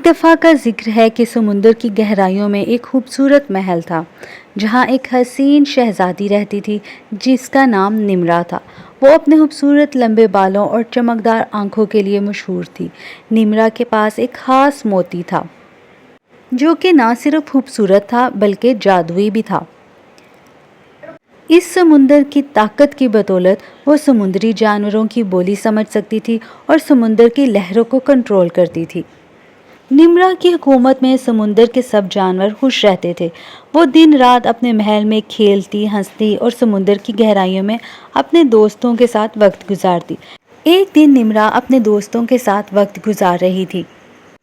دفعہ کا ذکر ہے کہ سمندر کی گہرائیوں میں ایک خوبصورت محل تھا جہاں ایک حسین شہزادی رہتی تھی جس کا نام نمرا تھا۔ وہ اپنے خوبصورت لمبے بالوں اور چمکدار آنکھوں کے لیے مشہور تھی۔ نمرا کے پاس ایک خاص موتی تھا جو کہ نہ صرف خوبصورت تھا بلکہ جادوئی بھی تھا۔ اس سمندر کی طاقت کی بدولت وہ سمندری جانوروں کی بولی سمجھ سکتی تھی اور سمندر کی لہروں کو کنٹرول کرتی تھی۔ نمرا کی حکومت میں سمندر کے سب جانور خوش رہتے تھے۔ وہ دن رات اپنے محل میں کھیلتی، ہنستی اور سمندر کی گہرائیوں میں اپنے دوستوں کے ساتھ وقت گزارتی۔ ایک دن نمرا اپنے دوستوں کے ساتھ وقت گزار رہی تھی۔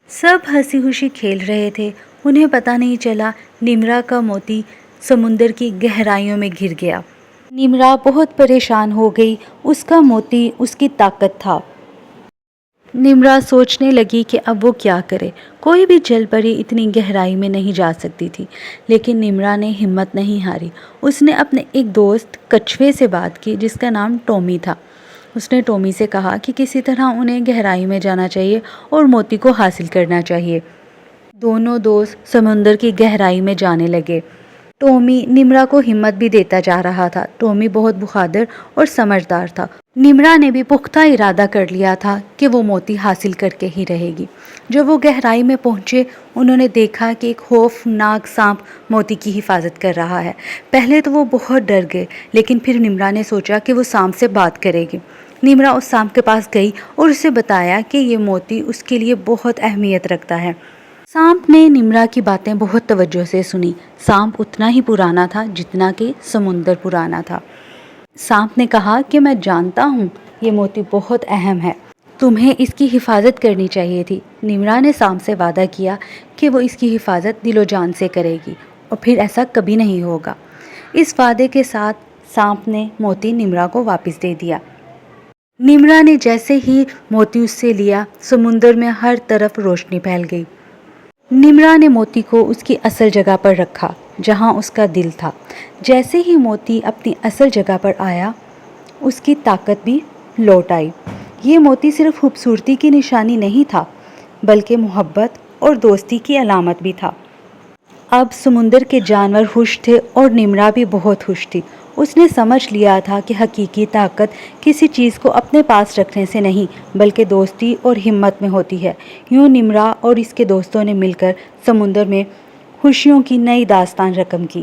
سب ہنسی خوشی کھیل رہے تھے۔ انہیں پتہ نہیں چلا نمرا کا موتی سمندر کی گہرائیوں میں گر گیا۔ نمرا بہت پریشان ہو گئی۔ اس کا موتی اس کی طاقت تھا۔ نمرا سوچنے لگی کہ اب وہ کیا کرے۔ کوئی بھی جل پری اتنی گہرائی میں نہیں جا سکتی تھی، لیکن نمرا نے ہمت نہیں ہاری۔ اس نے اپنے ایک دوست کچھوے سے بات کی جس کا نام ٹومی تھا۔ اس نے ٹومی سے کہا کہ کسی طرح انہیں گہرائی میں جانا چاہیے اور موتی کو حاصل کرنا چاہیے۔ دونوں دوست سمندر کی گہرائی میں جانے لگے۔ ٹومی نمرا کو ہمت بھی دیتا جا رہا تھا۔ ٹومی بہت بہادر اور سمجھدار تھا۔ نمرا نے بھی پختہ ارادہ کر لیا تھا کہ وہ موتی حاصل کر کے ہی رہے گی۔ جب وہ گہرائی میں پہنچے، انہوں نے دیکھا کہ ایک خوفناک سانپ موتی کی حفاظت کر رہا ہے۔ پہلے تو وہ بہت ڈر گئے، لیکن پھر نمرا نے سوچا کہ وہ سانپ سے بات کرے گی۔ نمرا اس سانپ کے پاس گئی اور اسے بتایا کہ یہ موتی اس کے لیے بہت اہمیت رکھتا ہے۔ سانپ نے نمرا کی باتیں بہت توجہ سے سنی۔ سانپ اتنا ہی پرانا تھا جتنا کہ سمندر پرانا تھا۔ سانپ نے کہا کہ میں جانتا ہوں یہ موتی بہت اہم ہے، تمہیں اس کی حفاظت کرنی چاہیے تھی۔ نمرا نے سانپ سے وعدہ کیا کہ وہ اس کی حفاظت دل و جان سے کرے گی اور پھر ایسا کبھی نہیں ہوگا۔ اس وعدے کے ساتھ سانپ نے موتی نمرا کو واپس دے دیا۔ نمرا نے جیسے ہی موتی اس سے لیا، سمندر میں ہر طرف روشنی پھیل گئی۔ نمرا نے موتی کو اس کی اصل جگہ پر رکھا جہاں اس کا دل تھا۔ جیسے ہی موتی اپنی اصل جگہ پر آیا، اس کی طاقت بھی لوٹ آئی۔ یہ موتی صرف خوبصورتی کی نشانی نہیں تھا بلکہ محبت اور دوستی کی علامت بھی تھا۔ اب سمندر کے جانور خوش تھے اور نمرا بھی بہت خوش تھی۔ اس نے سمجھ لیا تھا کہ حقیقی طاقت کسی چیز کو اپنے پاس رکھنے سے نہیں بلکہ دوستی اور ہمت میں ہوتی ہے۔ یوں نمرا اور اس کے دوستوں نے مل کر سمندر میں خوشیوں کی نئی داستان رقم کی۔